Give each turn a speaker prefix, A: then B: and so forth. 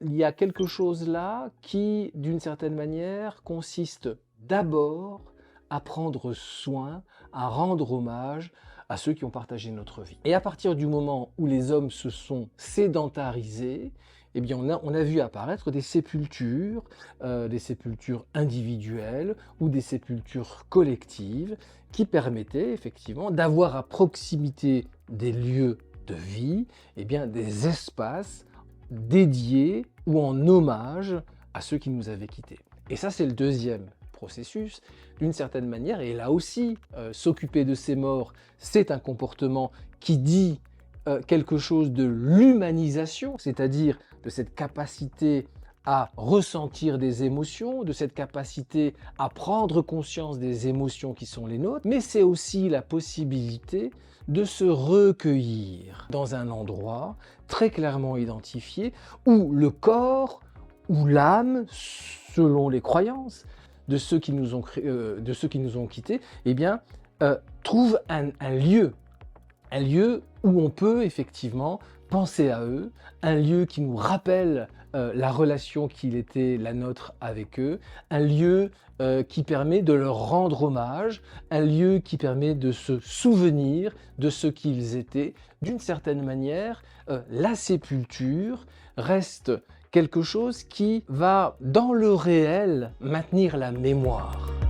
A: il y a quelque chose là qui, d'une certaine manière, consiste d'abord à prendre soin, à rendre hommage à ceux qui ont partagé notre vie. Et à partir du moment où les hommes se sont sédentarisés, eh bien on a vu apparaître des sépultures individuelles ou des sépultures collectives qui permettaient effectivement d'avoir à proximité des lieux de vie, eh bien des espaces dédiés ou en hommage à ceux qui nous avaient quittés. Et ça, c'est le deuxième processus, d'une certaine manière, et là aussi, s'occuper de ces morts, c'est un comportement qui dit quelque chose de l'humanisation, c'est-à-dire de cette capacité à ressentir des émotions, de cette capacité à prendre conscience des émotions qui sont les nôtres, mais c'est aussi la possibilité de se recueillir dans un endroit très clairement identifié où le corps ou l'âme, selon les croyances de ceux qui nous ont quittés, eh bien, trouve un lieu où on peut effectivement penser à eux, un lieu qui nous rappelle la relation qu'il était la nôtre avec eux, un lieu qui permet de leur rendre hommage, un lieu qui permet de se souvenir de ce qu'ils étaient. D'une certaine manière, la sépulture reste quelque chose qui va, dans le réel, maintenir la mémoire.